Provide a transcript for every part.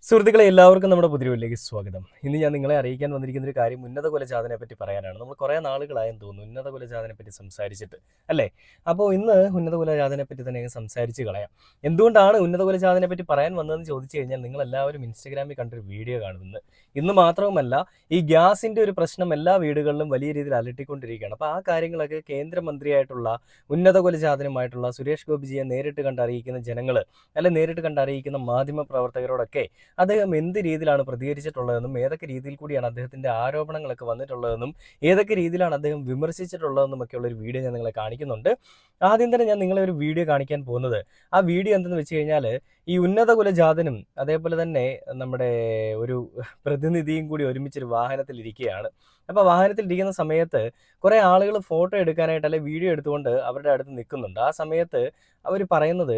സുഹൃത്തുക്കളെ എല്ലാവർക്കും നമ്മുടെ പുതിയ സ്വാഗതം. ഇന്ന് ഞാൻ നിങ്ങളെ അറിയിക്കാൻ വന്നിരിക്കുന്ന ഒരു കാര്യം ഉന്നത കുലജാതനെ പറ്റി പറയാനാണ്. നമ്മൾ കുറേ നാളുകളായെന്ന് തോന്നുന്നു ഉന്നത കുലജാതനെ പറ്റി സംസാരിച്ചിട്ട്, അല്ലേ? അപ്പോൾ ഇന്ന് ഉന്നത കുലജാതനെ പറ്റി തന്നെ സംസാരിച്ച് കളയാം. എന്തുകൊണ്ടാണ് ഉന്നത കുലജാതനെ പറ്റി പറയാൻ വന്നതെന്ന് ചോദിച്ചു കഴിഞ്ഞാൽ നിങ്ങളെല്ലാവരും ഇൻസ്റ്റഗ്രാമിൽ കണ്ടൊരു വീഡിയോ കാണുന്നത്. ഇന്ന് മാത്രവുമല്ല, ഈ ഗ്യാസിൻ്റെ ഒരു പ്രശ്നം എല്ലാ വീടുകളിലും വലിയ രീതിയിൽ അലട്ടിക്കൊണ്ടിരിക്കുകയാണ്. അപ്പോൾ ആ കാര്യങ്ങളൊക്കെ കേന്ദ്രമന്ത്രിയായിട്ടുള്ള ഉന്നത കുലജാതനുമായിട്ടുള്ള സുരേഷ് ഗോപിജിയെ നേരിട്ട് കണ്ടറിയിക്കുന്ന ജനങ്ങൾ, അല്ലെ നേരിട്ട് കണ്ടറിയിക്കുന്ന മാധ്യമ പ്രവർത്തകരോടൊക്കെ അദ്ദേഹം എന്ത് രീതിയിലാണ് പ്രതികരിച്ചിട്ടുള്ളതെന്നും ഏതൊക്കെ രീതിയിൽ കൂടിയാണ് അദ്ദേഹത്തിൻ്റെ ആരോപണങ്ങളൊക്കെ വന്നിട്ടുള്ളതെന്നും ഏതൊക്കെ രീതിയിലാണ് അദ്ദേഹം വിമർശിച്ചിട്ടുള്ളതെന്നും ഒക്കെയുള്ള ഒരു വീഡിയോ ഞാൻ നിങ്ങളെ കാണിക്കുന്നുണ്ട്. ആദ്യം തന്നെ ഞാൻ നിങ്ങളെ ഒരു വീഡിയോ കാണിക്കാൻ പോകുന്നത്, ആ വീഡിയോ എന്തെന്ന് വെച്ച് കഴിഞ്ഞാൽ ഈ ഉന്നത കുലജാതനും അതേപോലെ തന്നെ നമ്മുടെ ഒരു പ്രതിനിധിയും കൂടി ഒരുമിച്ചൊരു വാഹനത്തിലിരിക്കുകയാണ്. അപ്പോൾ വാഹനത്തിലിരിക്കുന്ന സമയത്ത് കുറേ ആളുകൾ ഫോട്ടോ എടുക്കാനായിട്ട് അല്ലെങ്കിൽ വീഡിയോ എടുത്തുകൊണ്ട് അവരുടെ അടുത്ത് നിൽക്കുന്നുണ്ട്. ആ സമയത്ത് അവർ പറയുന്നത്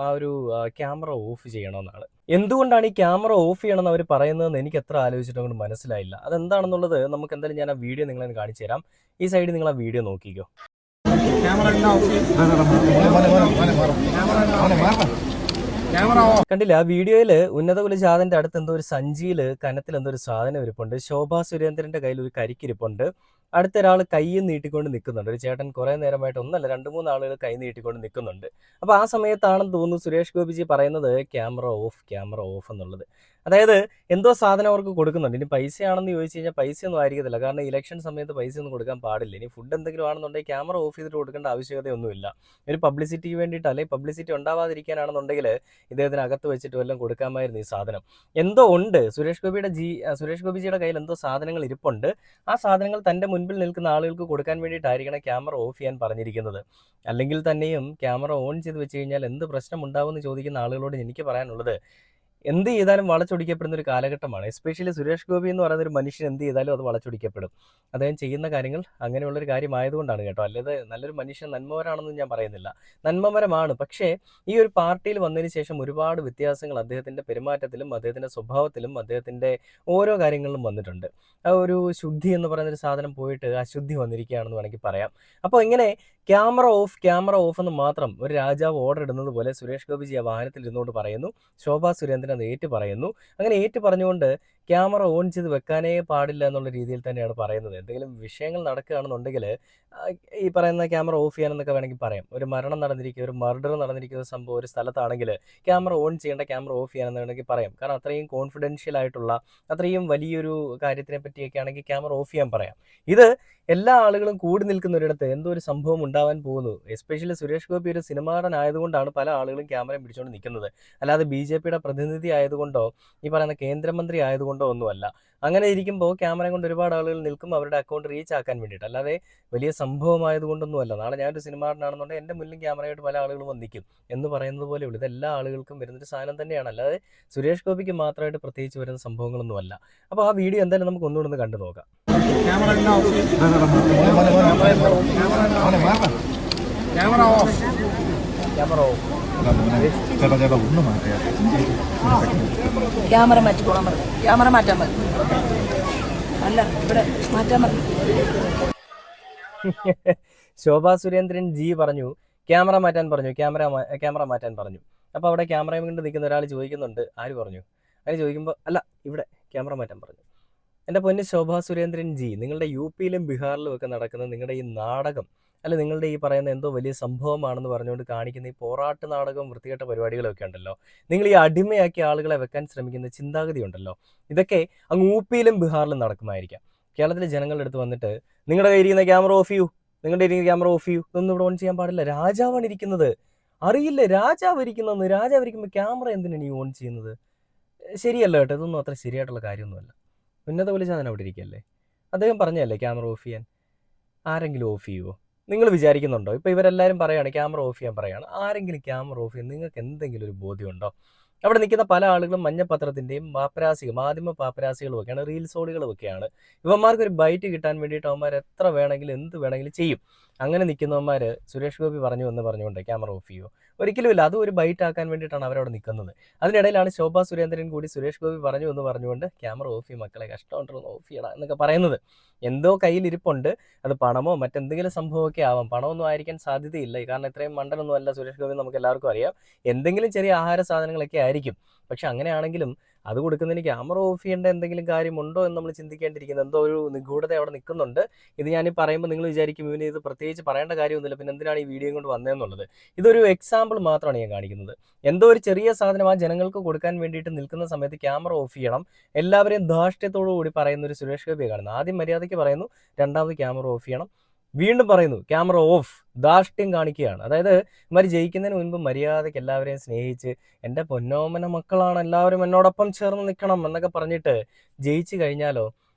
ആ ഒരു ക്യാമറ ഓഫ് ചെയ്യണമെന്നാണ്. എന്തുകൊണ്ടാണ് ഈ ക്യാമറ ഓഫ് ചെയ്യണമെന്ന് അവർ പറയുന്നതെന്ന് എനിക്ക് എത്ര ആലോചിച്ചിട്ടും കൊണ്ട് മനസ്സിലായില്ല. അതെന്താണെന്നുള്ളത് നമുക്ക് എന്തായാലും ഞാൻ ആ വീഡിയോ നിങ്ങളെ കാണിച്ചു തരാം. ഈ സൈഡിൽ നിങ്ങൾ ആ വീഡിയോ നോക്കിക്കോ. കണ്ടില്ല, ആ വീഡിയോയിൽ ഉന്നത കുലജാതന്റെ അടുത്ത് എന്തോ ഒരു സഞ്ചിയിൽ കനത്തിൽ എന്തോ ഒരു സാധനം ഇരിപ്പുണ്ട്. ശോഭാ സുരേന്ദ്രന്റെ കയ്യിൽ ഒരു കരിക്കിരിപ്പുണ്ട്. അടുത്തൊരാൾ കൈയും നീട്ടിക്കൊണ്ട് നിൽക്കുന്നുണ്ട്. ഒരു ചേട്ടൻ കുറേ നേരമായിട്ട് ഒന്നല്ല 2-3 ആളുകൾ കൈ നീട്ടിക്കൊണ്ട് നിൽക്കുന്നുണ്ട്. അപ്പോൾ ആ സമയത്താണെന്ന് തോന്നുന്നു സുരേഷ് ഗോപിജി പറയുന്നത് ക്യാമറ ഓഫ് എന്നുള്ളത്. അതായത് എന്തോ സാധനം അവർക്ക് കൊടുക്കുന്നുണ്ട്. ഇനി പൈസയാണെന്ന് ചോദിച്ചു കഴിഞ്ഞാൽ പൈസയൊന്നും ആയിരിക്കത്തില്ല. കാരണം ഇലക്ഷൻ സമയത്ത് പൈസയൊന്നും കൊടുക്കാൻ പാടില്ല. ഇനി ഫുഡ് എന്തെങ്കിലും ആണെന്നുണ്ടെങ്കിൽ ക്യാമറ ഓഫ് ചെയ്തിട്ട് കൊടുക്കേണ്ട ആവശ്യകതയൊന്നുമില്ല. ഒരു പബ്ലിസിറ്റിക്ക് വേണ്ടിയിട്ട്, അല്ലെങ്കിൽ പബ്ലിസിറ്റി ഉണ്ടാവാതിരിക്കാനാണെന്നുണ്ടെങ്കിൽ ഇദ്ദേഹത്തിന് അകത്ത് വെച്ചിട്ട് വല്ലതും കൊടുക്കാമായിരുന്നു ഈ സാധനം. എന്തോ ഉണ്ട്, സുരേഷ് ഗോപിജിയുടെ കയ്യിൽ എന്തോ സാധനങ്ങൾ ഇരിപ്പുണ്ട്. ആ സാധനങ്ങൾ തൻ്റെ മുൻപിൽ നിൽക്കുന്ന ആളുകൾക്ക് കൊടുക്കാൻ വേണ്ടിയിട്ടായിരിക്കണം ക്യാമറ ഓഫ് ചെയ്യാൻ പറഞ്ഞിരിക്കുന്നത്. അല്ലെങ്കിൽ തന്നെയും ക്യാമറ ഓൺ ചെയ്ത് വെച്ച് കഴിഞ്ഞാൽ എന്ത് പ്രശ്നം ഉണ്ടാവുമെന്ന് ചോദിക്കുന്ന ആളുകളോട് എനിക്ക് പറയാനുള്ളത്, എന്ത് ചെയ്താലും വളച്ചൊടിക്കപ്പെടുന്ന ഒരു കാലഘട്ടമാണ്. എസ്പെഷ്യലി സുരേഷ് ഗോപി എന്ന് പറയുന്ന ഒരു മനുഷ്യൻ എന്ത് ചെയ്താലും അത് വളച്ചൊടിക്കപ്പെടും. അദ്ദേഹം ചെയ്യുന്ന കാര്യങ്ങൾ അങ്ങനെയുള്ളൊരു കാര്യമായതുകൊണ്ടാണ് കേട്ടോ. അല്ലാതെ നല്ലൊരു മനുഷ്യൻ നന്മവരാണെന്നും ഞാൻ പറയുന്നില്ല. നന്മമരമാണ്. പക്ഷേ ഈ ഒരു പാർട്ടിയിൽ വന്നതിന് ശേഷം ഒരുപാട് വ്യത്യാസങ്ങൾ അദ്ദേഹത്തിൻ്റെ പെരുമാറ്റത്തിലും അദ്ദേഹത്തിൻ്റെ സ്വഭാവത്തിലും അദ്ദേഹത്തിൻ്റെ ഓരോ കാര്യങ്ങളിലും വന്നിട്ടുണ്ട്. ആ ഒരു ശുദ്ധി എന്ന് പറയുന്നൊരു സാധനം പോയിട്ട് അശുദ്ധി വന്നിരിക്കുകയാണെന്ന് വേണമെങ്കിൽ പറയാം. അപ്പോൾ ഇങ്ങനെ ക്യാമറ ഓഫ് എന്ന് മാത്രം ഒരു രാജാവ് ഓർഡർ ഇടുന്നത് പോലെ സുരേഷ് ഗോപിജി ആ വാഹനത്തിൽ ഇരുന്നുകൊണ്ട് പറയുന്നു. ശോഭാ സുരേന്ദ്രൻ അത് ഏറ്റു പറയുന്നു. അങ്ങനെ ഏറ്റു പറഞ്ഞുകൊണ്ട് ക്യാമറ ഓൺ ചെയ്ത് വെക്കാനേ പാടില്ല എന്നുള്ള രീതിയിൽ തന്നെയാണ് പറയുന്നത്. എന്തെങ്കിലും വിഷയങ്ങൾ നടക്കുകയാണെന്നുണ്ടെങ്കിൽ ഈ പറയുന്ന ക്യാമറ ഓഫ് ചെയ്യാനെന്നൊക്കെ വേണമെങ്കിൽ പറയാം. ഒരു മരണം നടന്നിരിക്കുക, ഒരു മർഡർ നടന്നിരിക്കുന്ന സംഭവം ഒരു സ്ഥലത്താണെങ്കിൽ ക്യാമറ ഓൺ ചെയ്യേണ്ട, ക്യാമറ ഓഫ് ചെയ്യാനെന്ന് വേണമെങ്കിൽ പറയാം. കാരണം അത്രയും കോൺഫിഡൻഷ്യൽ ആയിട്ടുള്ള അത്രയും വലിയൊരു കാര്യത്തിനെ പറ്റിയൊക്കെ ആണെങ്കിൽ ക്യാമറ ഓഫ് ചെയ്യാൻ പറയാം. ഇത് എല്ലാ ആളുകളും കൂടി നിൽക്കുന്ന ഒരിടത്ത് എന്തോ ഒരു സംഭവം ഉണ്ടാവാൻ പോകുന്നു. എസ്പെഷ്യലി സുരേഷ് ഗോപി ഒരു സിനിമാ നടനായതുകൊണ്ടാണ് പല ആളുകളും ക്യാമറയും പിടിച്ചുകൊണ്ട് നിൽക്കുന്നത്. അല്ലാതെ BJPയുടെ പ്രതിനിധി ആയതുകൊണ്ടോ ഈ പറയുന്ന കേന്ദ്രമന്ത്രി ആയതുകൊണ്ടോ ഒന്നുമല്ല. അങ്ങനെ ഇരിക്കുമ്പോൾ ക്യാമറയും കൊണ്ട് ഒരുപാട് ആളുകൾ നിൽക്കും, അവരുടെ അക്കൗണ്ട് റീച്ച് ആക്കാൻ വേണ്ടിയിട്ട്. അല്ലാതെ വലിയ സംഭവമായതുകൊണ്ടൊന്നുമല്ല. നാളെ ഞാനൊരു സിനിമാ നടനാണെന്നുണ്ടെങ്കിൽ എൻ്റെ മുന്നിൽ ക്യാമറയായിട്ട് പല ആളുകളും വന്നിരിക്കും എന്ന് പറയുന്നത് പോലെ ഉള്ളൂ. ഇത് എല്ലാ ആളുകൾക്കും വരുന്നൊരു സാധനം തന്നെയാണ്. അല്ലാതെ സുരേഷ് ഗോപിക്ക് മാത്രമായിട്ട് പ്രത്യേകിച്ച് വരുന്ന സംഭവങ്ങളൊന്നുമല്ല. അപ്പോൾ ആ വീഡിയോ എന്തായാലും നമുക്ക് ഒന്നുകൂടെ ഒന്ന് കണ്ടു നോക്കാം. ക്യാമറ മാറ്റിക്കോളാൻ പറഞ്ഞു. ക്യാമറ മാറ്റാൻ പറഞ്ഞു. അല്ല, ഇവിടെ മാറ്റാൻ പറഞ്ഞു. ശോഭാ സുരേന്ദ്രൻ ജി പറഞ്ഞു ക്യാമറ മാറ്റാൻ പറഞ്ഞു, ക്യാമറ മാറ്റാൻ പറഞ്ഞു. അപ്പോൾ അവിടെ ക്യാമറയും കൊണ്ട് നിൽക്കുന്ന ഒരാൾ ചോദിക്കുന്നുണ്ട്, ആര് പറഞ്ഞു? അതിന് ചോദിക്കുമ്പോൾ അല്ല, ഇവിടെ ക്യാമറ മാറ്റാൻ പറഞ്ഞു. എൻ്റെ പൊന്ന് ശോഭാ സുരേന്ദ്രൻ ജി, നിങ്ങളുടെ UPയിലും ബീഹാറിലും ഒക്കെ നടക്കുന്ന നിങ്ങളുടെ ഈ നാടകം, അല്ല നിങ്ങളുടെ ഈ പറയുന്ന എന്തോ വലിയ സംഭവമാണെന്ന് പറഞ്ഞുകൊണ്ട് കാണിക്കുന്ന ഈ പോറാട്ട് നാടകവും വൃത്തികെട്ട പരിപാടികളൊക്കെ ഉണ്ടല്ലോ, നിങ്ങൾ ഈ അടിമയാക്കി ആളുകളെ വെക്കാൻ ശ്രമിക്കുന്ന ചിന്താഗതി ഉണ്ടല്ലോ, ഇതൊക്കെ അങ്ങ് UPയിലും ബീഹാറിലും നടക്കുമായിരിക്കാം. കേരളത്തിലെ ജനങ്ങളുടെ അടുത്ത് വന്നിട്ട് നിങ്ങളുടെ കയ്യിരിക്കുന്ന ക്യാമറ ഓഫ് ചെയ്യൂ, ഇതൊന്നും ഇവിടെ ഓൺ ചെയ്യാൻ പാടില്ല, രാജാവാണ് ഇരിക്കുന്നത്, അറിയില്ലേ രാജാവ് ഇരിക്കുന്നതെന്ന്, രാജാവ് ഇരിക്കുമ്പോൾ ക്യാമറ എന്തിനാണ് ഈ ഓൺ ചെയ്യുന്നത്? ശരിയല്ല കേട്ടോ, ഇതൊന്നും അത്ര ശരിയായിട്ടുള്ള കാര്യമൊന്നുമല്ല. ഉന്നത കുലജാതൻ അവിടെ ഇരിക്കുകയല്ലേ, അദ്ദേഹം പറഞ്ഞല്ലേ ക്യാമറ ഓഫ് ചെയ്യാൻ. ആരെങ്കിലും ഓഫ് ചെയ്യുമോ? നിങ്ങൾ വിചാരിക്കുന്നുണ്ടോ? ഇപ്പോൾ ഇവരെല്ലാവരും പറയുകയാണ് ക്യാമറ ഓഫ് ചെയ്യാൻ പറയുകയാണ്, ആരെങ്കിലും ക്യാമറ ഓഫ് ചെയ്യാൻ നിങ്ങൾക്ക് എന്തെങ്കിലും ഒരു ബോധ്യമുണ്ടോ? അവിടെ നിൽക്കുന്ന പല ആളുകളും മഞ്ഞപ്പത്രത്തിൻ്റെയും മാധ്യമ പാപ്പരാസികളും ഒക്കെയാണ്, റീൽസോളികളും ഒക്കെയാണ്. ഇവന്മാർക്കൊരു ബൈറ്റ് കിട്ടാൻ വേണ്ടിയിട്ട് അവന്മാർ എത്ര വേണമെങ്കിലും എന്ത് വേണമെങ്കിലും ചെയ്യും. അങ്ങനെ നിൽക്കുന്നവന്മാർ സുരേഷ് ഗോപി പറഞ്ഞു എന്ന് പറഞ്ഞുകൊണ്ട് ക്യാമറ ഓഫ് ചെയ്യുമോ? ഒരിക്കലുമില്ല. അതും ഒരു ബൈറ്റ് ആക്കാൻ വേണ്ടിയിട്ടാണ് അവരവിടെ നിൽക്കുന്നത്. അതിനിടയിലാണ് ശോഭാ സുരേന്ദ്രൻ കൂടി സുരേഷ് ഗോപി പറഞ്ഞു എന്ന് പറഞ്ഞുകൊണ്ട് ക്യാമറ ഓഫ് ചെയ്യും, മക്കളെ കഷ്ടമുണ്ടോ ഓഫ് ചെയ്യണം എന്നൊക്കെ പറയുന്നത്. എന്തോ കയ്യിലിരിപ്പുണ്ട്, അത് പണമോ മറ്റെന്തെങ്കിലും സംഭവമൊക്കെ ആവാം. പണമൊന്നും ആയിരിക്കാൻ സാധ്യതയില്ല, കാരണം ഇത്രയും മണ്ടനൊന്നും അല്ല സുരേഷ് ഗോപി, നമുക്ക് എല്ലാവർക്കും അറിയാം. എന്തെങ്കിലും ചെറിയ ആഹാര സാധനങ്ങളൊക്കെ ആയിരിക്കും. പക്ഷെ അങ്ങനെയാണെങ്കിലും അത് കൊടുക്കുന്നതിന് ക്യാമറ ഓഫ് ചെയ്യേണ്ട എന്തെങ്കിലും കാര്യമുണ്ടോ എന്ന് നമ്മൾ ചിന്തിക്കേണ്ടിയിരിക്കുന്നത്. എന്തോ ഒരു നിഗൂഢത അവിടെ നിൽക്കുന്നുണ്ട്. ഇത് ഞാൻ പറയുമ്പോൾ നിങ്ങൾ വിചാരിക്കും ഇവന് ഇത് പ്രത്യേകിച്ച് പറയേണ്ട കാര്യമൊന്നുമില്ല, പിന്നെ എന്തിനാണ് ഈ വീഡിയോ കൊണ്ട് വന്നതെന്നുള്ളത്. ഇതൊരു എക്സാമ്പിൾ മാത്രമാണ് ഞാൻ കാണിക്കുന്നത്. എന്തോ ഒരു ചെറിയ സാധനം ആ ജനങ്ങൾക്ക് കൊടുക്കാൻ വേണ്ടിയിട്ട് നിൽക്കുന്ന സമയത്ത് ക്യാമറ ഓഫ് ചെയ്യണം, എല്ലാവരെയും ധാർഷ്ട്യത്തോടു കൂടി പറയുന്ന ഒരു സുരേഷ് ഗോപിയെ കാണുന്നത്. ആദ്യം മര്യാദയ്ക്ക് പറയുന്നു, രണ്ടാമത് ക്യാമറ ഓഫ് ചെയ്യണം, വീണ്ടും പറയുന്നു ക്യാമറ ഓഫ്, ധാർഷ്ട്യം കാണിക്കുകയാണ്. അതായത് ഇവർ ജയിക്കുന്നതിന് മുൻപ് മര്യാദയ്ക്ക് എല്ലാവരെയും സ്നേഹിച്ച് എൻ്റെ പൊന്നോമന മക്കളാണ്, എല്ലാവരും എന്നോടൊപ്പം ചേർന്ന് നിൽക്കണം എന്നൊക്കെ പറഞ്ഞിട്ട് ജയിച്ചു കഴിഞ്ഞാലോ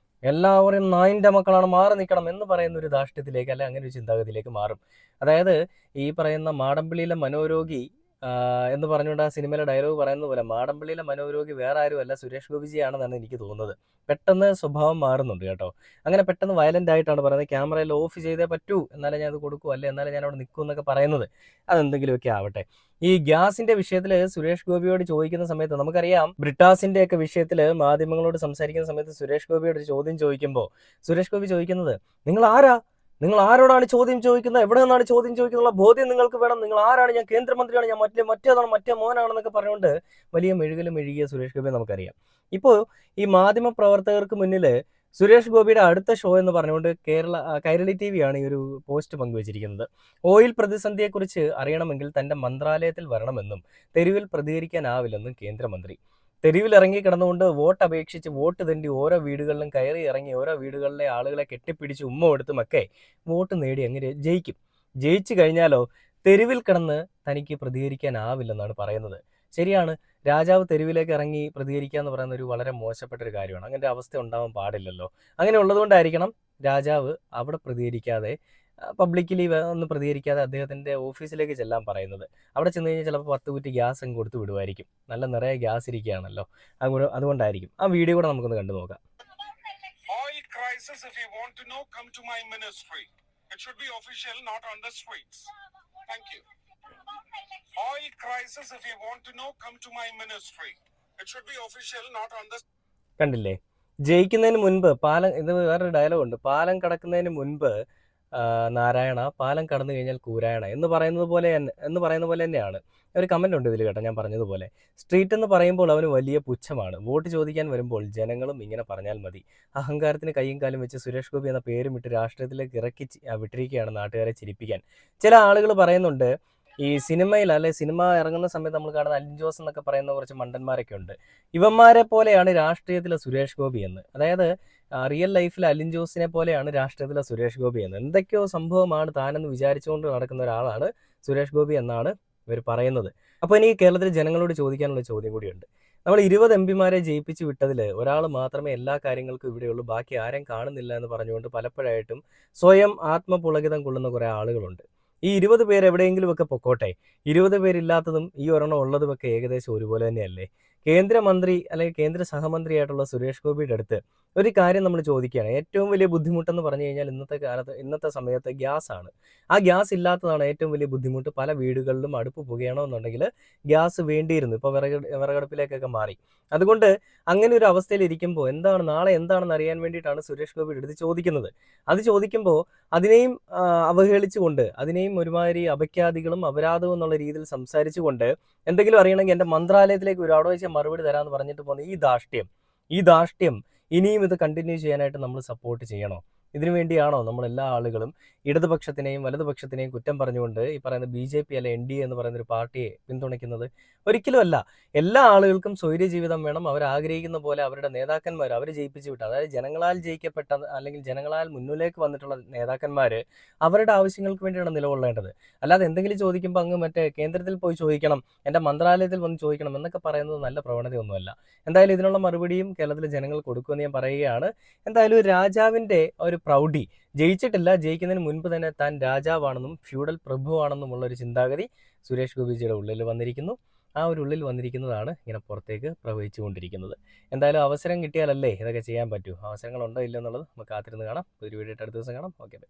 എല്ലാവരും നായിൻ്റെ മക്കളാണ്, മാറി നിൽക്കണം എന്ന് പറയുന്ന ഒരു ധാർഷ്ട്യത്തിലേക്ക്, അല്ലെ അങ്ങനെ ഒരു ചിന്താഗതിയിലേക്ക് മാറും. അതായത് ഈ പറയുന്ന മാടമ്പിള്ളിയിലെ മനോരോഗി എന്ന് പറഞ്ഞുകൊണ്ട് ആ സിനിമയിലെ ഡയലോഗ് പറയുന്നത് പോലെ മാടമ്പിള്ളിയിലെ മനോരോഗി വേറെ ആരുമല്ല സുരേഷ് ഗോപിജിയാണെന്നാണ് എനിക്ക് തോന്നുന്നത്. പെട്ടെന്ന് സ്വഭാവം മാറുന്നുണ്ട് കേട്ടോ. അങ്ങനെ പെട്ടെന്ന് വയലൻ്റ് ആയിട്ടാണ് പറയുന്നത്, ക്യാമറയിൽ ഓഫ് ചെയ്തേ പറ്റൂ, എന്നാലേ ഞാൻ അത് കൊടുക്കൂ, അല്ലെ എന്നാലേ ഞാൻ അവിടെ നിൽക്കൂ എന്നൊക്കെ പറയുന്നത്. അതെന്തെങ്കിലുമൊക്കെ ആവട്ടെ. ഈ ഗ്യാസിന്റെ വിഷയത്തിൽ സുരേഷ് ഗോപിയോട് ചോദിക്കുന്ന സമയത്ത് നമുക്കറിയാം, ബ്രിട്ടാസിന്റെ ഒക്കെ വിഷയത്തിൽ മാധ്യമങ്ങളോട് സംസാരിക്കുന്ന സമയത്ത് സുരേഷ് ഗോപിയോട് ഒരു ചോദ്യം ചോദിക്കുമ്പോൾ സുരേഷ് ഗോപി ചോദിക്കുന്നത്, നിങ്ങൾ ആരോടാണ് ചോദ്യം ചോദിക്കുന്നത്, എവിടെ നിന്നാണ് ചോദ്യം ചോദിക്കുന്നുള്ള ബോധ്യം നിങ്ങൾക്ക് വേണം, നിങ്ങൾ ആരാണ്, ഞാൻ കേന്ദ്രമന്ത്രിയാണ്, ഞാൻ മറ്റേ മോനാണെന്നൊക്കെ പറഞ്ഞുകൊണ്ട് വലിയ മെഴുകിയ സുരേഷ് ഗോപിയെ നമുക്കറിയാം. ഇപ്പോൾ ഈ മാധ്യമ പ്രവർത്തകർക്ക് മുന്നിൽ സുരേഷ് ഗോപിയുടെ അടുത്ത ഷോ എന്ന് പറഞ്ഞുകൊണ്ട് കൈരളി TV ആണ് ഈ ഒരു പോസ്റ്റ് പങ്കുവച്ചിരിക്കുന്നത്. ഓയിൽ പ്രതിസന്ധിയെക്കുറിച്ച് അറിയണമെങ്കിൽ തന്റെ മന്ത്രാലയത്തിൽ വരണമെന്നും തെരുവിൽ പ്രതികരിക്കാനാവില്ലെന്നും കേന്ദ്രമന്ത്രി. തെരുവിൽ ഇറങ്ങി കിടന്നുകൊണ്ട് വോട്ട് അപേക്ഷിച്ച് വോട്ട് തണ്ടി ഓരോ വീടുകളിലും കയറി ഇറങ്ങി ഓരോ വീടുകളിലെ ആളുകളെ കെട്ടിപ്പിടിച്ച് ഉമ്മ കൊടുത്തുമൊക്കെ വോട്ട് നേടി അങ്ങനെ ജയിക്കും. ജയിച്ചു കഴിഞ്ഞാലോ തെരുവിൽ കിടന്ന് തനിക്ക് പ്രതികരിക്കാനാവില്ലെന്നാണ് പറയുന്നത്. ശരിയാണ്, രാജാവ് തെരുവിലേക്ക് ഇറങ്ങി പ്രതികരിക്കുക എന്ന് പറയുന്ന ഒരു വളരെ മോശപ്പെട്ട ഒരു കാര്യമാണ്. അങ്ങനെ ഒരു അവസ്ഥ ഉണ്ടാവാൻ പാടില്ലല്ലോ. അങ്ങനെ ഉള്ളതുകൊണ്ടായിരിക്കണം രാജാവ് അവിടെ പ്രതികരിക്കാതെ, പബ്ലിക്കലി ഒന്നും പ്രതികരിക്കാതെ അദ്ദേഹത്തിന്റെ ഓഫീസിലേക്ക് ചെല്ലാൻ പറയുന്നത്. അവിടെ ചെന്ന് കഴിഞ്ഞാൽ ചിലപ്പോൾ 10 കുറ്റി ഗ്യാസ് അങ്ങ് കൊടുത്ത് വിടുമായിരിക്കും. നല്ല നിറയെ ഗ്യാസ് ഇരിക്കുകയാണല്ലോ, അതുകൊണ്ടായിരിക്കും. ആ വീഡിയോ കൂടെ നമുക്കൊന്ന് കണ്ടു നോക്കാം. Oil crisis, if you want to know, come to my ministry. It should be official, not on the streets. Thank you. Oil crisis, if you want to know, come to my ministry. It should be official, not on the... കണ്ടില്ലേ, ജയിക്കുന്നതിന് മുൻപ് ഇത് വേറൊരു ഡയലോഗുണ്ട്, പാലം കടക്കുന്നതിന് മുൻപ് നാരായണ, പാലം കടന്നു കഴിഞ്ഞാൽ കൂരായണ എന്ന് പറയുന്നത് പോലെ തന്നെയാണ്. ഒരു കമന്റ് ഉണ്ട് ഇതിൽ കേട്ടോ, ഞാൻ പറഞ്ഞതുപോലെ സ്ട്രീറ്റ് എന്ന് പറയുമ്പോൾ അവന് വലിയ പുച്ഛമാണ്. വോട്ട് ചോദിക്കാൻ വരുമ്പോൾ ജനങ്ങളും ഇങ്ങനെ പറഞ്ഞാൽ മതി. അഹങ്കാരത്തിന് കൈയും കാലും വെച്ച് സുരേഷ് ഗോപി എന്ന പേരും ഇട്ട് രാഷ്ട്രീയത്തിലേക്ക് ഇറക്കി വിട്ടിരിക്കുകയാണ് നാട്ടുകാരെ ചിരിപ്പിക്കാൻ. ചില ആളുകൾ പറയുന്നുണ്ട്, ഈ സിനിമയിൽ സിനിമ ഇറങ്ങുന്ന സമയത്ത് നമ്മൾ കാണുന്ന അലിൻ ജോസ് എന്നൊക്കെ പറയുന്ന കുറച്ച് മണ്ടന്മാരൊക്കെ ഉണ്ട്, ഇവന്മാരെ പോലെയാണ് രാഷ്ട്രീയത്തിലെ സുരേഷ് ഗോപി എന്ന്. അതായത് റിയൽ ലൈഫിൽ അലിൻ ജോസിനെ പോലെയാണ് രാഷ്ട്രീയത്തിലെ സുരേഷ് ഗോപി എന്ന്. എന്തൊക്കെയോ സംഭവമാണ് താനെന്ന് വിചാരിച്ചുകൊണ്ട് നടക്കുന്ന ഒരാളാണ് സുരേഷ് ഗോപി എന്നാണ് ഇവർ പറയുന്നത്. അപ്പോൾ ഇനി കേരളത്തിലെ ജനങ്ങളോട് ചോദിക്കാനുള്ള ചോദ്യം കൂടിയുണ്ട്. നമ്മൾ 20 MP ജയിപ്പിച്ച് വിട്ടതിൽ ഒരാൾ മാത്രമേ എല്ലാ കാര്യങ്ങൾക്കും ഇവിടെയുള്ളൂ, ബാക്കി ആരെയും കാണുന്നില്ല എന്ന് പറഞ്ഞുകൊണ്ട് പലപ്പോഴായിട്ടും സ്വയം ആത്മപുളകിതം കൊള്ളുന്ന കുറേ ആളുകളുണ്ട്. ഈ 20 പേര് എവിടെയെങ്കിലുമൊക്കെ പൊക്കോട്ടെ, 20 പേരില്ലാത്തതും ഈ ഒരെണ്ണം ഉള്ളതുമൊക്കെ ഏകദേശം ഒരുപോലെ തന്നെയല്ലേ? കേന്ദ്രമന്ത്രി അല്ലെങ്കിൽ കേന്ദ്ര സഹമന്ത്രിയായിട്ടുള്ള സുരേഷ് ഗോപിയുടെ അടുത്ത് ഒരു കാര്യം നമ്മൾ ചോദിക്കുകയാണ്. ഏറ്റവും വലിയ ബുദ്ധിമുട്ടെന്ന് പറഞ്ഞു കഴിഞ്ഞാൽ ഇന്നത്തെ സമയത്ത് ഗ്യാസ് ആണ്. ആ ഗ്യാസ് ഇല്ലാത്തതാണ് ഏറ്റവും വലിയ ബുദ്ധിമുട്ട്. പല വീടുകളിലും അടുപ്പ് പുകയണമെന്നുണ്ടെങ്കിൽ ഗ്യാസ് വേണ്ടിയിരുന്നു, ഇപ്പോൾ വിറകടുപ്പിലേക്കൊക്കെ മാറി. അതുകൊണ്ട് അങ്ങനെ ഒരു അവസ്ഥയിൽ ഇരിക്കുമ്പോൾ നാളെ എന്താണെന്ന് അറിയാൻ വേണ്ടിയിട്ടാണ് സുരേഷ് ഗോപിയുടെ അടുത്ത് ചോദിക്കുന്നത്. അത് ചോദിക്കുമ്പോൾ അതിനെയും അവഹേളിച്ചുകൊണ്ട്, അതിനെയും ഒരുമാതിരി അപഖ്യാതികളും അപരാധവും എന്നുള്ള രീതിയിൽ സംസാരിച്ചുകൊണ്ട് എന്തെങ്കിലും അറിയണമെങ്കിൽ എൻ്റെ മന്ത്രാലയത്തിലേക്ക് ഒരു അവിടെ വെച്ച് മറുപടി തരാമെന്ന് പറഞ്ഞിട്ട് പോകുന്ന ഈ ധാർഷ്ട്യം ഇനിയും ഇത് കണ്ടിന്യൂ ചെയ്യാനായിട്ട് നമ്മൾ സപ്പോർട്ട് ചെയ്യണോ? ഇതിനു വേണ്ടിയാണോ നമ്മൾ എല്ലാ ആളുകളും ഇടതുപക്ഷത്തിനെയും വലതുപക്ഷത്തിനെയും കുറ്റം പറഞ്ഞുകൊണ്ട് ഈ പറയുന്ന BJP അല്ലെ NDA എന്ന് പറയുന്ന ഒരു പാർട്ടിയെ പിന്തുണയ്ക്കുന്നത്? ഒരിക്കലും അല്ല. എല്ലാ ആളുകൾക്കും സ്വൈര്യ ജീവിതം വേണം. അവരാഗ്രഹിക്കുന്ന പോലെ അവരുടെ നേതാക്കന്മാർ അവർ ജയിപ്പിച്ചു വിട്ട, അതായത് ജനങ്ങളാൽ ജയിക്കപ്പെട്ട അല്ലെങ്കിൽ ജനങ്ങളാൽ മുന്നിലേക്ക് വന്നിട്ടുള്ള നേതാക്കന്മാർ അവരുടെ ആവശ്യങ്ങൾക്ക് വേണ്ടിയാണ് നിലകൊള്ളേണ്ടത്. അല്ലാതെ എന്തെങ്കിലും ചോദിക്കുമ്പോൾ അങ്ങ് മറ്റേ കേന്ദ്രത്തിൽ പോയി ചോദിക്കണം, എൻ്റെ മന്ത്രാലയത്തിൽ വന്ന് ചോദിക്കണം എന്നൊക്കെ പറയുന്നത് നല്ല പ്രവണതയൊന്നുമല്ല. എന്തായാലും ഇതിനുള്ള മറുപടിയും കേരളത്തിലെ ജനങ്ങൾ കൊടുക്കുമെന്ന് ഞാൻ പറയുകയാണ്. എന്തായാലും രാജാവിൻ്റെ ഒരു പ്രൗഢി, ജയിച്ചിട്ടില്ല, ജയിക്കുന്നതിന് മുൻപ് തന്നെ താൻ രാജാവാണെന്നും ഫ്യൂഡൽ പ്രഭുവാണെന്നുമുള്ള ഒരു ചിന്താഗതി സുരേഷ് ഗോപിജിയുടെ ഉള്ളിൽ വന്നിരിക്കുന്നു. ആ ഒരു ഉള്ളിൽ വന്നിരിക്കുന്നതാണ് ഇങ്ങനെ പുറത്തേക്ക് പ്രവഹിച്ചു കൊണ്ടിരിക്കുന്നത്. എന്തായാലും അവസരം കിട്ടിയാലല്ലേ ഇതൊക്കെ ചെയ്യാൻ പറ്റൂ. അവസരങ്ങളുണ്ടോ ഇല്ലയോ എന്നുള്ളത് നമുക്ക് കാത്തിരുന്ന് കാണാം. ഒരു വീഡിയോ അടുത്ത ദിവസം കാണാം. Okay, by.